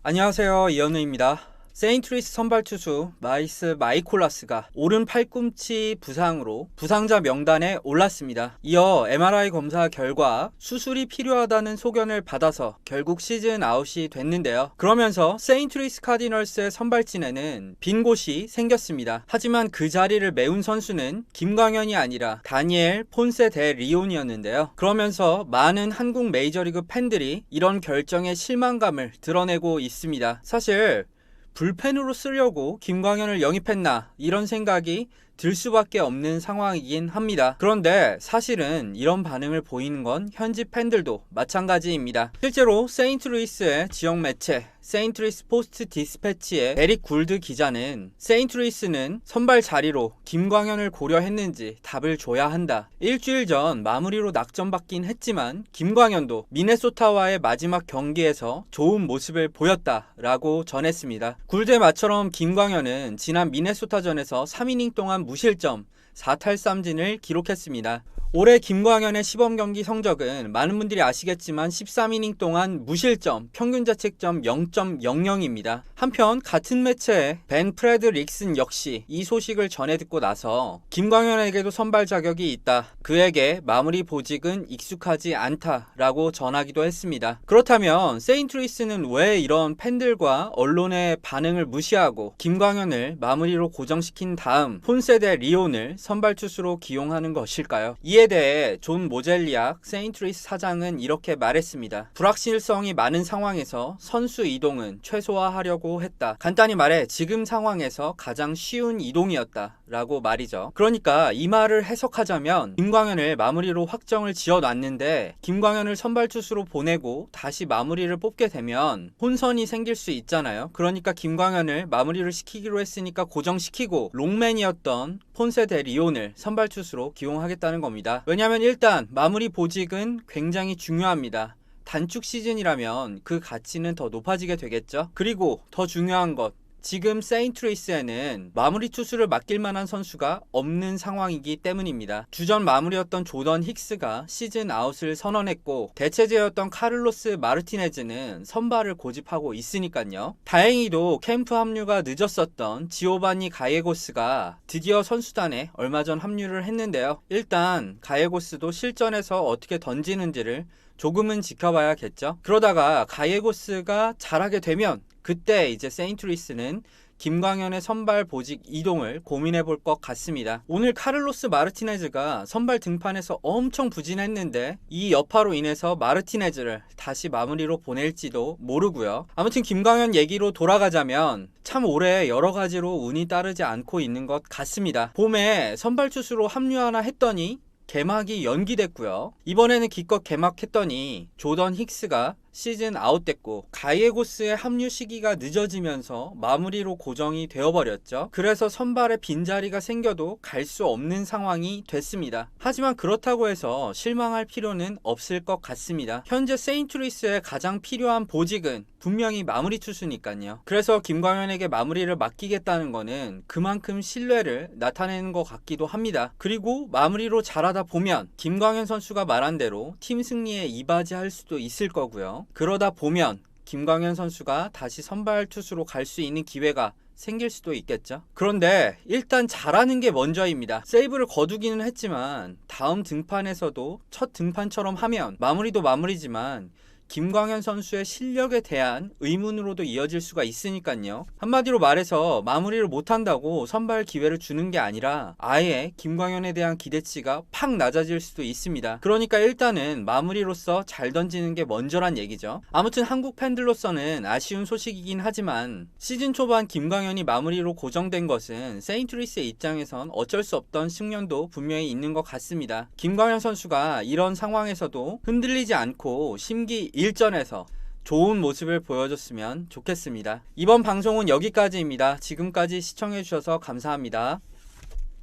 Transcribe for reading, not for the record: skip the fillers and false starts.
안녕하세요, 이현우입니다. 세인트루이스 선발 투수 마이스 마이콜라스가 오른 팔꿈치 부상으로 부상자 명단에 올랐습니다. 이어 MRI 검사 결과 수술이 필요하다는 소견을 받아서 결국 시즌 아웃이 됐는데요. 그러면서 세인트루이스 카디널스의 선발진에는 빈 곳이 생겼습니다. 하지만 그 자리를 메운 선수는 김광현이 아니라 다니엘 폰세 데 리온이었는데요. 그러면서 많은 한국 메이저리그 팬들이 이런 결정에 실망감을 드러내고 있습니다. 사실 불펜으로 쓰려고 김광현을 영입했나 이런 생각이 들 수밖에 없는 상황이긴 합니다. 그런데 사실은 이런 반응을 보이는 건 현지 팬들도 마찬가지입니다. 실제로 세인트루이스의 지역 매체 세인트루이스 포스트 디스패치의 에릭 굴드 기자는 세인트루이스는 선발 자리로 김광현을 고려했는지 답을 줘야 한다. 일주일 전 마무리로 낙점받긴 했지만 김광현도 미네소타와의 마지막 경기에서 좋은 모습을 보였다라고 전했습니다. 굴드의 말처럼 김광현은 지난 미네소타전에서 3이닝 동안 무실점 4탈삼진을 기록했습니다. 올해 김광현의 시범경기 성적은 많은 분들이 아시겠지만 13이닝 동안 무실점, 평균 자책점 0.00입니다. 한편 같은 매체의 벤 프레드릭슨 역시 이 소식을 전해 듣고 나서 김광현에게도 선발 자격이 있다. 그에게 마무리 보직은 익숙하지 않다라고 전하기도 했습니다. 그렇다면 세인트루이스는 왜 이런 팬들과 언론의 반응을 무시하고 김광현을 마무리로 고정시킨 다음 폰세 데 리온을 선발 투수로 기용하는 것일까요? 이에 대해 존 모젤리악 세인트루이스 사장은 이렇게 말했습니다. 불확실성이 많은 상황에서 선수 이동은 최소화하려고 했다. 간단히 말해 지금 상황에서 가장 쉬운 이동이었다 라고 말이죠. 그러니까 이 말을 해석하자면 김광현을 마무리로 확정을 지어놨는데 김광현을 선발 투수로 보내고 다시 마무리를 뽑게 되면 혼선이 생길 수 있잖아요. 그러니까 김광현을 마무리를 시키기로 했으니까 고정시키고 롱맨이었던 폰세 데 리온을 선발 투수로 기용하겠다는 겁니다. 왜냐하면 일단 마무리 보직은 굉장히 중요합니다. 단축 시즌이라면 그 가치는 더 높아지게 되겠죠. 그리고 더 중요한 것, 지금 세인트루이스에는 마무리 투수를 맡길 만한 선수가 없는 상황이기 때문입니다. 주전 마무리였던 조던 힉스가 시즌 아웃을 선언했고 대체제였던 카를로스 마르티네즈는 선발을 고집하고 있으니까요. 다행히도 캠프 합류가 늦었었던 지오바니 가예고스가 드디어 선수단에 얼마 전 합류를 했는데요. 일단 가예고스도 실전에서 어떻게 던지는지를 조금은 지켜봐야겠죠. 그러다가 가예고스가 잘하게 되면 그때 이제 세인트루이스는 김광현의 선발 보직 이동을 고민해 볼 것 같습니다. 오늘 카를로스 마르티네즈가 선발 등판에서 엄청 부진했는데 이 여파로 인해서 마르티네즈를 다시 마무리로 보낼지도 모르고요. 아무튼 김광현 얘기로 돌아가자면 참 올해 여러 가지로 운이 따르지 않고 있는 것 같습니다. 봄에 선발 투수로 합류하나 했더니 개막이 연기됐고요. 이번에는 기껏 개막했더니 조던 힉스가 시즌 아웃됐고 가이에고스의 합류 시기가 늦어지면서 마무리로 고정이 되어버렸죠. 그래서 선발에 빈자리가 생겨도 갈 수 없는 상황이 됐습니다. 하지만 그렇다고 해서 실망할 필요는 없을 것 같습니다. 현재 세인트루이스의 가장 필요한 보직은 분명히 마무리 투수니까요. 그래서 김광현에게 마무리를 맡기겠다는 거는 그만큼 신뢰를 나타내는 것 같기도 합니다. 그리고 마무리로 잘하다 보면 김광현 선수가 말한 대로 팀 승리에 이바지할 수도 있을 거고요. 그러다 보면 김광현 선수가 다시 선발 투수로 갈 수 있는 기회가 생길 수도 있겠죠. 그런데 일단 잘하는 게 먼저입니다. 세이브를 거두기는 했지만 다음 등판에서도 첫 등판처럼 하면 마무리도 마무리지만 김광현 선수의 실력에 대한 의문으로도 이어질 수가 있으니까요. 한마디로 말해서 마무리를 못한다고 선발 기회를 주는 게 아니라 아예 김광현에 대한 기대치가 팍 낮아질 수도 있습니다. 그러니까 일단은 마무리로서 잘 던지는 게 먼저란 얘기죠. 아무튼 한국 팬들로서는 아쉬운 소식이긴 하지만 시즌 초반 김광현이 마무리로 고정된 것은 세인트루이스의 입장에선 어쩔 수 없던 측면도 분명히 있는 것 같습니다. 김광현 선수가 이런 상황에서도 흔들리지 않고 심기 일전에서 좋은 모습을 보여줬으면 좋겠습니다. 이번 방송은 여기까지입니다. 지금까지 시청해주셔서 감사합니다.